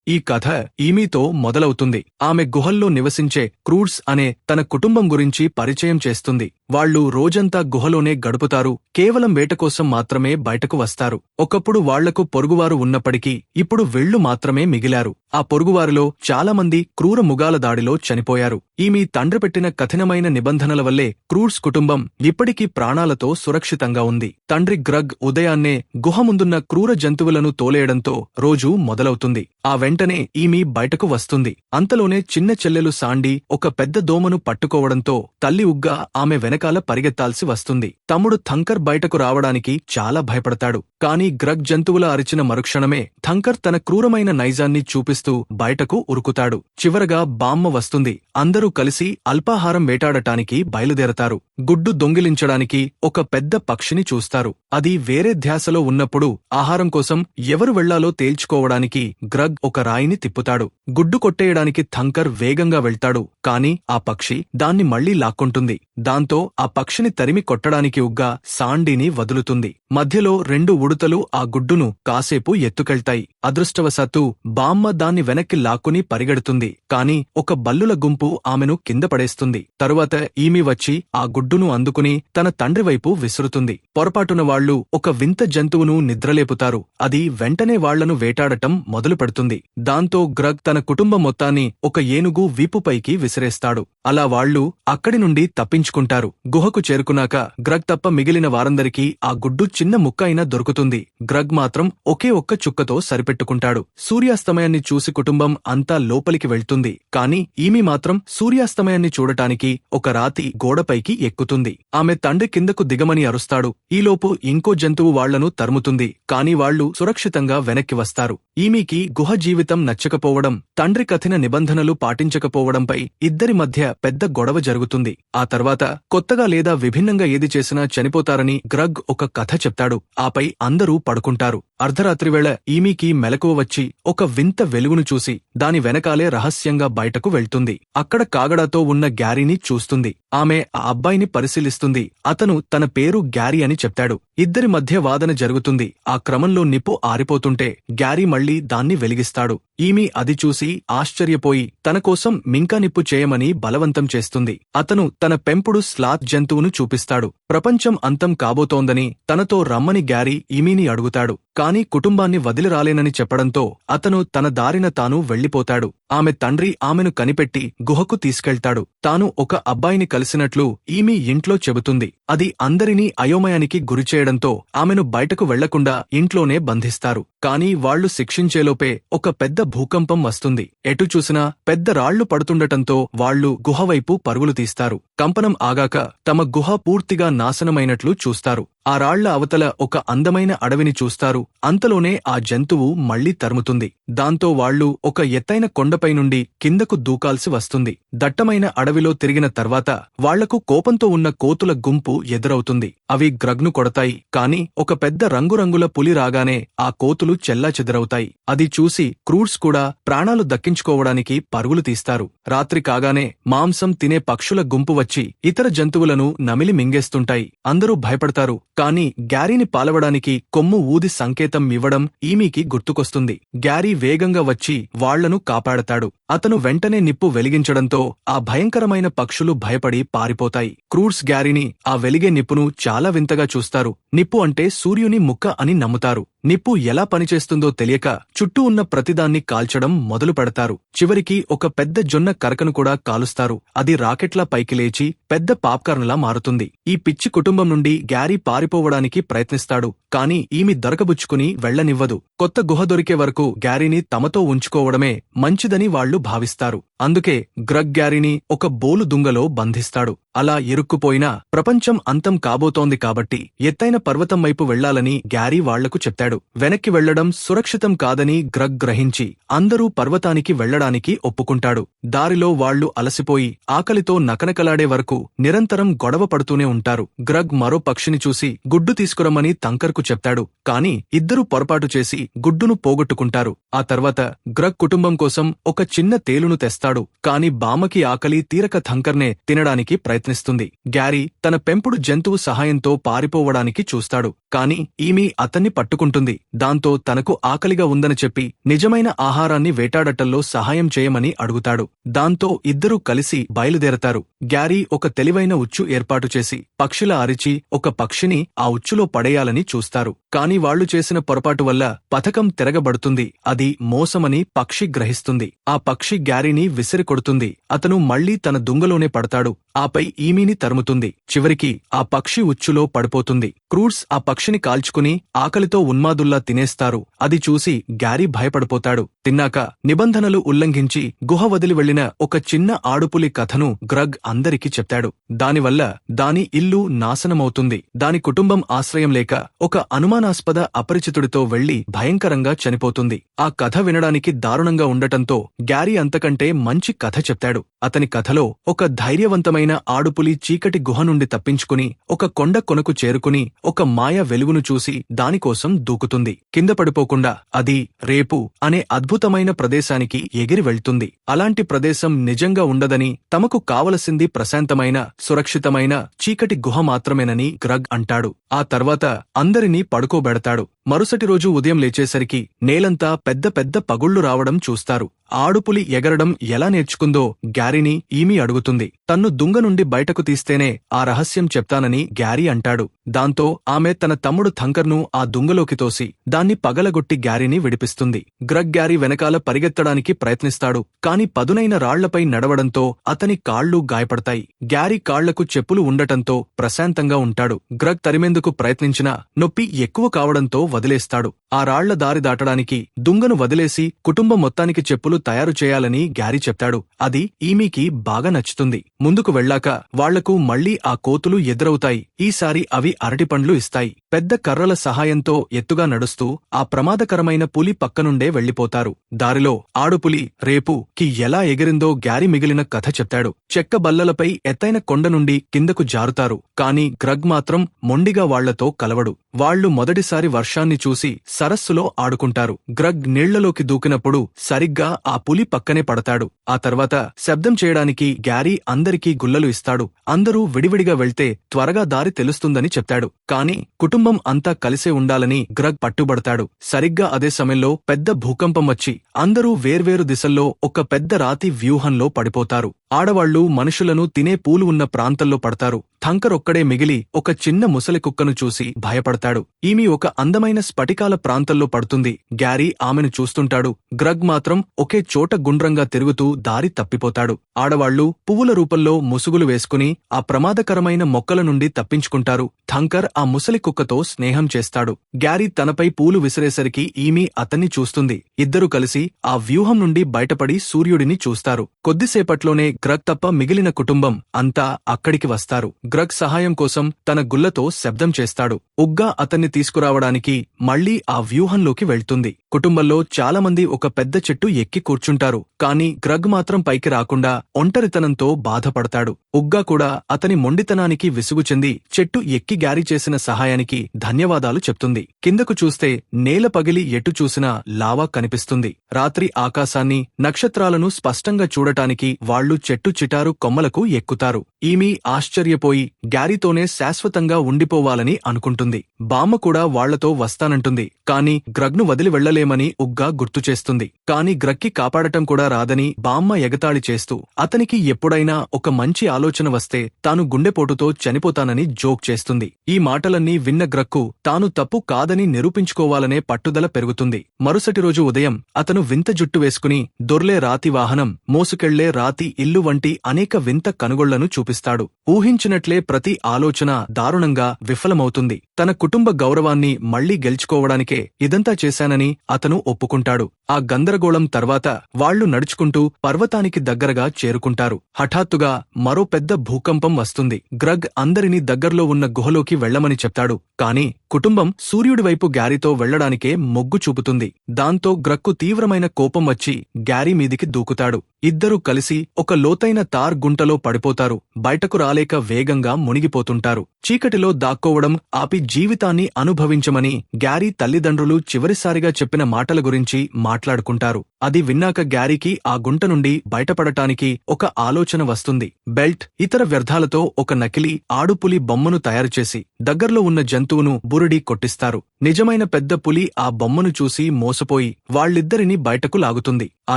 ఈ కథ ఈమీతో మొదలవుతుంది. ఆమె గుహల్లో నివసించే క్రూడ్స్ అనే తన కుటుంబం గురించి పరిచయం చేస్తుంది. వాళ్ళు రోజంతా గుహలోనే గడుపుతారు, కేవలం వేట కోసం మాత్రమే బయటకు వస్తారు. ఒకప్పుడు వాళ్లకు పొరుగువారు ఉన్నప్పటికీ ఇప్పుడు వీళ్లు మాత్రమే మిగిలారు. ఆ పొరుగువారిలో చాలామంది క్రూర ముగాల దాడిలో చనిపోయారు. ఈమె తండ్రి పెట్టిన కఠినమైన నిబంధనల వల్లే క్రూడ్స్ కుటుంబం ఇప్పటికీ ప్రాణాలతో సురక్షితంగా ఉంది. తండ్రి గ్రగ్ ఉదయాన్నే గుహ ముందున్న క్రూర జంతువులను తోలేయడంతో రోజు మొదలవుతుంది. ఆ వెంటనే ఈమె బయటకు వస్తుంది. అంతలోనే చిన్న చెల్లెలు సాండీ ఒక పెద్ద దోమను పట్టుకోవడంతో తల్లి ఉగ్గా ఆమె వెనకాల పరిగెత్తాల్సి వస్తుంది. తమ్ముడు థంకర్ బయటకు రావడానికి చాలా భయపడతాడు. కానీ గ్రగ్ జంతువుల అరిచిన మరుక్షణమే థంకర్ తన క్రూరమైన నైజాన్ని చూపిస్తూ బయటకు ఉరుకుతాడు. చివరగా బామ్మ వస్తుంది. అందరూ కలిసి అల్పాహారం వేటాడటానికి బయలుదేరతారు. గుడ్డు దొంగిలించడానికి ఒక పెద్ద పక్షిని చూస్తారు. అది వేరే ధ్యాసలో ఉన్నప్పుడు ఆహారం కోసం ఎవరు వెళ్లాలో తేల్చుకోవడానికి గ్రగ్ ఒక రాయిని తిప్పుతాడు. గుడ్డు కొట్టేయడానికి థంకర్ వేగంగా వెళ్తాడు. కాని ఆ పక్షి దాన్ని మళ్లీ లాక్కుంటుంది. దాంతో ఆ పక్షిని తరిమి కొట్టడానికి ఉగ్గా సాండీని వదులుతుంది. మధ్యలో 2 ఉడుతలు ఆ గుడ్డును కాసేపు ఎత్తుకెళ్తాయి. అదృష్టవశాత్తు బామ్మ దాన్ని వెనక్కి లాక్కుని పరిగెడుతుంది. కాని ఒక బల్లుల గుంపు ఆమెను కింద పడేస్తుంది. తరువాత ఈమె వచ్చి ఆ గుడ్డును అందుకుని తన తండ్రి వైపు విసురుతుంది. పొరపాటున వాళ్లు ఒక వింత జంతువును నిద్రలేపుతారు. అది వెంటనే వాళ్లను వేటాడటం మొదలుపెడుతుంది. దాంతో గ్రగ్ తన కుటుంబం మొత్తాన్ని ఒక ఏనుగు వీపుపైకి విసిరేస్తాడు. అలా వాళ్లు అక్కడి నుండి తప్పించుకుంటారు. గుహకు చేరుకున్నాక గ్రగ్ తప్ప మిగిలిన వారందరికీ ఆ గుడ్డు చిన్న ముక్క అయినా దొరుకుతుంది. గ్రగ్ మాత్రం ఒకే ఒక్క చుక్కతో సరిపెట్టుకుంటాడు. సూర్యాస్తమయాన్ని చూసి కుటుంబం అంతా లోపలికి వెళ్తుంది. కాని ఈమె మాత్రం సూర్యాస్తమయాన్ని చూడటానికి ఒక రాతి గోడపైకి ఎక్కుతుంది. ఆమె తండ్రి కిందకు దిగమని అరుస్తాడు. ఈలోపు ఇంకో జంతువు వాళ్లను తరుముతుంది. కాని వాళ్లు సురక్షితంగా వెనక్కి వస్తారు. ఈమెకి గుహ జీవితం నచ్చకపోవడం, తండ్రి కఠిన నిబంధనలు పాటించకపోవడంపై ఇద్దరి మధ్య పెద్ద గొడవ జరుగుతుంది. ఆ తర్వాత కొత్తగా లేదా విభిన్నంగా ఏది చేసినా చనిపోతారని గ్రగ్ ఒక కథ చెప్తాడు. ఆపై అందరూ పడుకుంటారు. అర్ధరాత్రివేళ ఈమెకి మెలకువ వచ్చి ఒక వింత వెలుగును చూసి దాని వెనకాలే రహస్యంగా బయటకు వెళ్తుంది. అక్కడ కాగడాతో ఉన్న గ్యారీని చూస్తుంది. ఆమె ఆ అబ్బాయిని పరిశీలిస్తుంది. అతను తన పేరు గ్యారీ అని చెప్తాడు. ఇద్దరి మధ్య వాదన జరుగుతుంది. ఆ క్రమంలో నిప్పు ఆరిపోతుంటే గ్యారీ మళ్లీ దాన్ని వెలిగిస్తాడు. ఈమె అది చూసి ఆశ్చర్యపోయి తనకోసం మింకా నిప్పు చేయమని బలవంతం చేస్తుంది. అతను తన పెంపుడు స్లాత్ జంతువును చూపిస్తాడు. ప్రపంచం అంతం కాబోతోందని తనతో రమ్మని గ్యారీ ఈమెని అడుగుతాడు. కాని కుటుంబాన్ని వదిలిరాలేనని చెప్పడంతో అతను తన దారిన తాను వెళ్లిపోతాడు. ఆమె తండ్రి ఆమెను కనిపెట్టి గుహకు తీసుకెళ్తాడు. తాను ఒక అబ్బాయిని కలిసినట్లు ఈమె ఇంట్లో చెబుతుంది. అది అందరినీ అయోమయానికి గురిచేయడంతో ఆమెను బయటకు వెళ్లకుండా ఇంట్లోనే బంధిస్తారు. కాని వాళ్లు శిక్షించేలోపే ఒక పెద్ద భూకంపం వస్తుంది. ఎటు చూసినా పెద్ద రాళ్లు పడుతుండటంతో వాళ్లు గుహవైపు పరుగులు తీస్తారు. కంపనం ఆగాక తమ గుహ పూర్తిగా నాశనమైనట్లు చూస్తారు. ఆ రాళ్ల అవతల ఒక అందమైన అడవిని చూస్తారు. అంతలోనే ఆ జంతువు మళ్లీ తరుముతుంది. దాంతో వాళ్లు ఒక ఎత్తైన కొండపై నుండి కిందకు దూకాల్సి వస్తుంది. దట్టమైన అడవిలో తిరిగిన తర్వాత వాళ్లకు కోపంతో ఉన్న కోతుల గుంపు ఎదురవుతుంది. అవి గ్రగ్ను కొడతాయి. కాని ఒక పెద్ద రంగురంగుల పులి రాగానే ఆ కోతులు చెల్లాచెదరవుతాయి. అది చూసి క్రూడ్స్ కూడా ప్రాణాలు దక్కించుకోవడానికి పరుగులు తీస్తారు. రాత్రి కాగానే మాంసం తినే పక్షుల గుంపు వచ్చి ఇతర జంతువులను నమిలి మింగేస్తుంటాయి. అందరూ భయపడతారు. కాని గ్యారీని పాలవడానికి కొమ్ము ఊది సంకేతం ఇవ్వడం ఈమెకి గుర్తుకొస్తుంది. గ్యారీ వేగంగా వచ్చి వాళ్లను కాపాడతాడు. అతను వెంటనే నిప్పు వెలిగించడంతో ఆ భయంకరమైన పక్షులు భయపడి పారిపోతాయి. క్రూడ్స్ గ్యారీని ఆ వెలిగే నిప్పును చాలా వింతగా చూస్తారు. నిప్పు అంటే సూర్యుని ముక్క అని నమ్ముతారు. నిప్పు ఎలా పనిచేస్తుందో తెలియక చుట్టూ ఉన్న ప్రతిదాన్ని కాల్చడం మొదలు పెడతారు. చివరికి ఒక పెద్ద జొన్న కరకను కూడా కాలుస్తారు. అది రాకెట్లా పైకి లేచి పెద్ద పాప్కార్న్లా మారుతుంది. ఈ పిచ్చి కుటుంబం నుండి గ్యారీ పారిపోవడానికి ప్రయత్నిస్తాడు. కాని ఈమె దొరకబుచ్చుకుని వెళ్లనివ్వదు. కొత్త గుహ దొరికే వరకు గ్యారీని తమతో ఉంచుకోవడమే మంచిదని వాళ్లు భావిస్తారు. అందుకే గ్రగ్ గ్యారీని ఒక బోలు దుంగలో బంధిస్తాడు. అలా ఇరుక్కుపోయినా ప్రపంచం అంతం కాబోతోంది కాబట్టి ఎత్తైన పర్వతం వైపు వెళ్లాలని గ్యారీ వాళ్లకు చెప్తాడు. వెనక్కి వెళ్లడం సురక్షితం కాదని గ్రగ్ గ్రహించి అందరూ పర్వతానికి వెళ్లడానికి ఒప్పుకుంటాడు. దారిలో వాళ్లు అలసిపోయి ఆకలితో నకనకలాడే వరకు నిరంతరం గొడవ పడుతూనే ఉంటారు. గ్రగ్ మరో పక్షిని చూసి గుడ్డు తీసుకురమ్మని థంకర్కు చెప్తాడు. కాని ఇద్దరూ పొరపాటు చేసి గుడ్డును పోగొట్టుకుంటారు. ఆ తర్వాత గ్రగ్ కుటుంబం కోసం ఒక చిన్న తేలును తెస్తాడు. కాని బామ్మకి ఆకలి తీరక థంకర్నే తినడానికి ప్రయత్నిస్తాడు. ప్రయత్నిస్తుంది. గ్యారీ తన పెంపుడు జంతువు సహాయంతో పారిపోవడానికి చూస్తాడు. కాని ఈమె అతన్ని పట్టుకుంటుంది. దాంతో తనకు ఆకలిగా ఉందని చెప్పి నిజమైన ఆహారాన్ని వేటాడటంలో సహాయం చేయమని అడుగుతాడు. దాంతో ఇద్దరూ కలిసి బయలుదేరతారు. గ్యారీ ఒక తెలివైన ఉచ్చు ఏర్పాటు చేసి పక్షిలా అరిచి ఒక పక్షిని ఆ ఉచ్చులో పడేయాలని చూస్తారు. కాని వాళ్లు చేసిన పొరపాటు వల్ల పథకం తిరగబడుతుంది. అది మోసమని పక్షి గ్రహిస్తుంది. ఆ పక్షి గ్యారీని విసిరికొడుతుంది. అతను మళ్లీ తన దుంగలోనే పడతాడు. ఆపై ఈమెని తరుముతుంది. చివరికి ఆ పక్షి ఉచ్చులో పడిపోతుంది. క్రూడ్స్ ఆ పక్షిని కాల్చుకుని ఆకలితో ఉన్మాదుల్లా తినేస్తారు. అది చూసి గ్యారీ భయపడిపోతాడు. తిన్నాక నిబంధనలు ఉల్లంఘించి గుహ వదిలి వెళ్లిన ఒక చిన్న ఆడుపులి కథను గ్రగ్ అందరికీ చెప్తాడు. దానివల్ల దాని ఇల్లు నాశనమవుతుంది. దాని కుటుంబం ఆశ్రయం లేక ఒక అనుమానాస్పద అపరిచితుడితో వెళ్లి భయంకరంగా చనిపోతుంది. ఆ కథ వినడానికి దారుణంగా ఉండటంతో గ్యారీ అంతకంటే మంచి కథ చెప్తాడు. అతని కథలో ఒక ధైర్యవంతమైన ఆడుపులి చీకటి గుహ నుండి తప్పించుకుని ఒక కొండ కొనకు చేరుకుని ఒక మాయ వెలుగును చూసి దానికోసం దూకుతుంది. కింద పడిపోకుండా అది రేపు అనే అద్భుతమైన ప్రదేశానికి ఎగిరి వెళ్తుంది. అలాంటి ప్రదేశం నిజంగా ఉండదని, తమకు కావలసింది ప్రశాంతమైన సురక్షితమైన చీకటి గుహ మాత్రమేనని గ్రగ్ అంటాడు. ఆ తర్వాత అందరినీ పడుకోబెడతాడు. మరుసటి రోజు ఉదయం లేచేసరికి నేలంతా పెద్ద పెద్ద పగుళ్లు రావడం చూస్తారు. ఆడుపులి ఎగరడం ఎలా నేర్చుకుందో గ్యారీని ఈమె అడుగుతుంది. తన్ను దుంగ నుండి బయటకు తీస్తేనే ఆ రహస్యం చెప్తానని గ్యారీ అంటాడు. దాంతో ఆమె తన తమ్ముడు థంకర్ను ఆ దుంగలోకి తోసి దాన్ని పగలగొట్టి గ్యారీని విడిపిస్తుంది. గ్రగ్ గ్యారీ వెనకాల పరిగెత్తడానికి ప్రయత్నిస్తాడు. కాని పదునైన రాళ్లపై నడవడంతో అతని కాళ్లు గాయపడతాయి. గ్యారీ కాళ్లకు చెప్పులు ఉండటంతో ప్రశాంతంగా ఉంటాడు. గ్రగ్ తరిమేందుకు ప్రయత్నించినా నొప్పి ఎక్కువ కావడంతో వదిలేస్తాడు. ఆ రాళ్ల దారి దాటడానికి దుంగను వదిలేసి కుటుంబం మొత్తానికి చెప్పులు తయారు చేయాలని గ్యారీ చెప్తాడు. అది ఈమెకి బాగా నచ్చుతుంది. ముందుకు వెళ్లాక వాళ్లకు మళ్లీ ఆ కోతులు ఎదురవుతాయి. ఈసారి అవి అరటిపండ్లు ఇస్తాయి. పెద్ద కర్రల సహాయంతో ఎత్తుగా నడుస్తూ ఆ ప్రమాదకరమైన పులి పక్కనుండే వెళ్లిపోతారు. దారిలో ఆడుపులి రేపు కి ఎలా ఎగిరిందో గ్యారీ మిగిలిన కథ చెప్తాడు. చెక్క బల్లలపై ఎత్తైన కొండ నుండి కిందకు జారుతారు. కాని గ్రగ్ మాత్రం మొండిగా వాళ్లతో కలవడు. వాళ్లు మొదటిసారి వర్షాన్ని చూసి సరస్సులో ఆడుకుంటారు. గ్రగ్ నీళ్లలోకి దూకినప్పుడు సరిగ్గా ఆ పులి పక్కనే పడతాడు. ఆ తర్వాత శబ్దం చేయడానికి గ్యారీ అందరికీ గుల్లలు ఇస్తాడు. అందరూ విడివిడిగా వెళ్తే త్వరగా దారి తెలుస్తుందని చెప్తాడు. కాని కుటుంబం అంతా కలిసే ఉండాలని గ్రగ్ పట్టుబడతాడు. సరిగ్గా అదే సమయంలో పెద్ద భూకంపం వచ్చి అందరూ వేర్వేరు దిశల్లో ఒక పెద్ద రాతి వ్యూహంలో పడిపోతారు. ఆడవాళ్లు మనుషులను తినే పూలు ఉన్న ప్రాంతంలో పడతారు. థంకర్ ఒక్కడే మిగిలి ఒక చిన్న ముసలి కుక్కను చూసి భయపడతాడు. ఈమె ఒక అందమైన స్ఫటికాల ప్రాంతంలో పడుతుంది. గ్యారీ ఆమెను చూస్తుంటాడు. గ్రగ్ మాత్రం ఒకే చోట గుండ్రంగా తిరుగుతూ దారి తప్పిపోతాడు. ఆడవాళ్లు పువ్వుల రూపంలో ముసుగులు వేసుకుని ఆ ప్రమాదకరమైన మొక్కల నుండి తప్పించుకుంటారు. థంకర్ ఆ ముసలి కుక్కతో స్నేహం చేస్తాడు. గ్యారీ తనపై పూలు విసిరేసరికి ఈమె అతన్ని చూస్తుంది. ఇద్దరూ కలిసి ఆ వ్యూహం నుండి బయటపడి సూర్యుడిని చూస్తారు. కొద్దిసేపట్లోనే గ్రగ్ తప్ప మిగిలిన కుటుంబం అంతా అక్కడికి వస్తారు. గ్రగ్ సహాయం కోసం తన గుల్లతో శబ్దం చేస్తాడు. ఉగ్గా అతన్ని తీసుకురావడానికి మళ్లీ ఆ వ్యూహంలోకి వెళ్తుంది. కుటుంబంలో చాలామంది ఒక పెద్ద చెట్టు ఎక్కి కూర్చుంటారు. కాని గ్రగ్ మాత్రం పైకి రాకుండా ఒంటరితనంతో బాధపడతాడు. ఉగ్గా కూడా అతని మొండితనానికి విసుగు చెంది చెట్టు ఎక్కి గ్యారీ చేసిన సహాయానికి ధన్యవాదాలు చెప్తుంది. కిందకు చూస్తే నేల పగిలి ఎటు చూసినా లావా కనిపిస్తుంది. రాత్రి ఆకాశాన్ని నక్షత్రాలను స్పష్టంగా చూడటానికి వాళ్లు చెట్టు చిటారు కొమ్మలకు ఎక్కుతారు. ఈమె ఆశ్చర్యపోయి గ్యారీతోనే శాశ్వతంగా ఉండిపోవాలని అనుకుంటుంది. బామ్మ కూడా వాళ్లతో వస్తానంటుంది. కాని గ్రగ్ను వదిలి వెళ్లలేమని ఉగ్గా గుర్తుచేస్తుంది. కాని గ్రగ్కి కాపాడటం కూడా రాదని బామ్మ ఎగతాళి చేస్తూ అతనికి ఎప్పుడైనా ఒక మంచి ఆలోచన వస్తే తాను గుండెపోటుతో చనిపోతానని జోక్ చేస్తుంది. ఈ మాటలన్నీ విన్న గ్రగ్కు తాను తప్పు కాదని నిరూపించుకోవాలనే పట్టుదల పెరుగుతుంది. మరుసటి రోజు ఉదయం అతను వింత జుట్టు వేసుకుని దొర్లే రాతి వాహనం, మోసుకెళ్లే రాతి ఇల్లు వంటి అనేక వింత కనుగొళ్లను చూపిస్తాడు. ఊహించినట్లే ప్రతి ఆలోచన దారుణంగా విఫలమవుతుంది. తన కుటుంబ గౌరవాన్ని మళ్లీ గెలుచుకోవడానికే ఇదంతా చేశానని అతను ఒప్పుకుంటాడు. ఆ గందరగోళం తర్వాత వాళ్లు నడుచుకుంటూ పర్వతానికి దగ్గరగా చేరుకుంటారు. హఠాత్తుగా మరో పెద్ద భూకంపం వస్తుంది. గ్రగ్ అందరినీ దగ్గర్లో ఉన్న గుహలోకి వెళ్లమని చెప్తాడు. కాని కుటుంబం సూర్యుడివైపు గ్యారీతో వెళ్లడానికే మొగ్గు చూపుతుంది. దాంతో గ్రగ్కు తీవ్రమైన కోపం వచ్చి గ్యారీ మీదికి దూకుతాడు. ఇద్దరూ కలిసి ఒక లోతైన తార్ గుంటలో పడిపోతారు. బయటకు రాలేక వేగంగా మునిగిపోతుంటారు. చీకటిలో దాక్కోవడం ఆపి జీవితాన్ని అనుభవించమని గ్యారీ తల్లిదండ్రులు చివరిసారిగా చెప్పిన మాటల గురించి మాట్లాడుకుంటారు. అది విన్నాక గ్యారీకి ఆ గుంట నుండి బయటపడటానికి ఒక ఆలోచన వస్తుంది. బెల్ట్, ఇతర వ్యర్థాలతో ఒక నకిలీ ఆడుపులి బొమ్మను తయారుచేసి దగ్గర్లో ఉన్న జంతువును బురిడి కొట్టిస్తారు. నిజమైన పెద్ద పులి ఆ బొమ్మను చూసి మోసపోయి వాళ్ళిద్దరినీ బయటకు లాగుతుంది. ఆ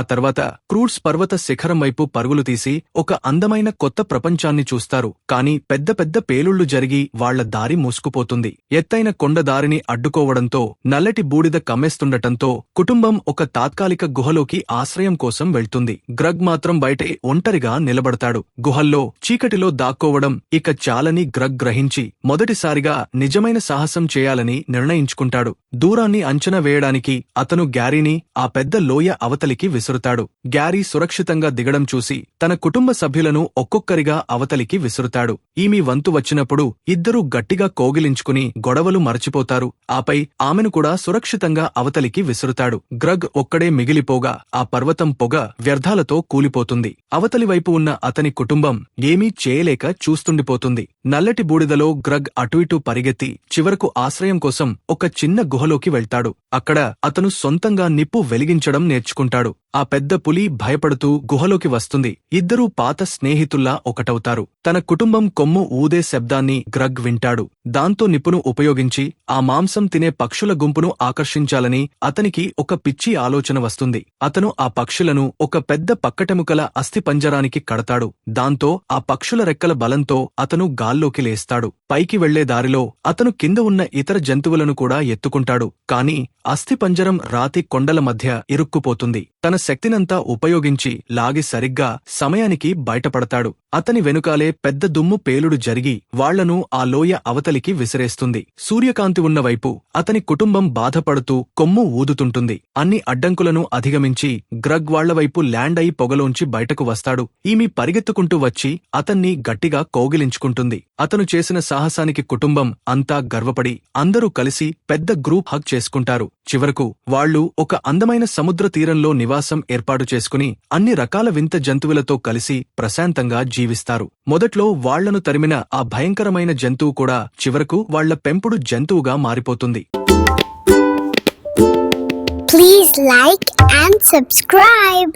తర్వాత క్రూడ్స్ పర్వత శిఖరం వైపు పరుగులు తీసి ఒక అందమైన కొత్త ప్రపంచాన్ని చూస్తారు. కాని పెద్ద పెద్ద పేలుళ్లు జరిగి వాళ్ల దారి మూసుకుపోతుంది. ఎత్తైన కొండ దారిని అడ్డుకోవడంతో నల్లటి బూడిద కమ్మేస్తుండటంతో కుటుంబం ఒక తాత్కాలిక గుహలోకి ఆశ్రయం కోసం వెళ్తుంది. గ్రగ్ మాత్రం బయటే ఒంటరిగా నిలబడతాడు. గుహల్లో చీకటిలో దాక్కోవడం ఇక చాలని గ్రగ్ గ్రహించి మొదటిసారిగా నిజమైన సాహసం చేయాలని నిర్ణయించుకుంటాడు. దూరాన్ని అంచనా వేయడానికి అతను గ్యారీని ఆ పెద్ద లోయ అవతలికి విసురుతాడు. గ్యారీ సురక్షితంగా దిగడం చూసి తన కుటుంబ సభ్యులను ఒక్కొక్కరిగా అవతలికి విసురుతాడు. ఈమె వంతు వచ్చినప్పుడు ఇద్దరూ గట్టిగా కోగిలించుకుని గొడవలు మరచిపోతారు. ఆపై ఆమెను కూడా సురక్షితంగా అవతలికి విసురుతాడు. గ్రగ్ ఒక్కడే మిగిలిపోగా ఆ పర్వతం పొగ వ్యర్థాలతో కూలిపోతుంది. అవతలి వైపు ఉన్న అతని కుటుంబం ఏమీ చేయలేక చూస్తుండిపోతుంది. నల్లటి బూడిదలో గ్రగ్ అటు ఇటూ పరిగెత్తి చివరకు ఆశ్రయం కోసం ఒక చిన్న గుహలోకి వెళ్తాడు. అక్కడ అతను సొంతంగా నిప్పు వెలిగించడం నేర్చుకుంటాడు. ఆ పెద్ద పులి భయపడుతూ గుహలోకి వస్తుంది. ఇద్దరూ పాత స్నేహితుల్లా ఒకటవుతారు. తన కుటుంబం కొమ్ము ఊదే శబ్దాన్ని గ్రగ్ వింటాడు. దాంతో నిప్పును ఉపయోగించి ఆ మాంసం తినే పక్షుల గుంపును ఆకర్షించాలని అతనికి ఒక పిచ్చి ఆలోచన వస్తుంది. అతను ఆ పక్షులను ఒక పెద్ద పక్కటెముకల అస్థిపంజరానికి కడతాడు. దాంతో ఆ పక్షుల రెక్కల బలంతో అతను గాల్లోకి లేస్తాడు. పైకి వెళ్లే దారిలో అతను కింద ఉన్న ఇతర జంతువులను కూడా ఎత్తుకుంటాడు. కాని అస్థిపంజరం రాతి కొండల మధ్య ఇరుక్కుపోతుంది. తన శక్తినంతా ఉపయోగించి లాగి సరిగ్గా సమయానికి బయటపడతాడు. అతని వెనుకాలే పెద్ద దుమ్ము పేలుడు జరిగి వాళ్లను ఆ లోయ అవతలికి విసిరేస్తుంది. సూర్యకాంతి ఉన్న వైపు అతని కుటుంబం బాధపడుతూ కొమ్ము ఊదుతుంటుంది. అన్ని అడ్డంకులను అధిగమించి గ్రగ్ వాళ్లవైపు ల్యాండ్ అయి పొగలోంచి బయటకు వస్తాడు. ఈమె పరిగెత్తుకుంటూ వచ్చి అతన్ని గట్టిగా కౌగిలించుకుంటుంది. అతను చేసిన సాహసానికి కుటుంబం అంతా గర్వపడి అందరూ కలిసి పెద్ద గ్రూప్ హగ్ చేసుకుంటారు. చివరకు వాళ్లు ఒక అందమైన సముద్ర తీరంలో నివాసం ఏర్పాటు చేసుకుని అన్ని రకాల వింత జంతువులతో కలిసి ప్రశాంతంగా జీవిస్తారు. మొదట్లో వాళ్లను తరిమిన ఆ భయంకరమైన జంతువు కూడా చివరకు వాళ్ల పెంపుడు జంతువుగా మారిపోతుంది. Please like and subscribe.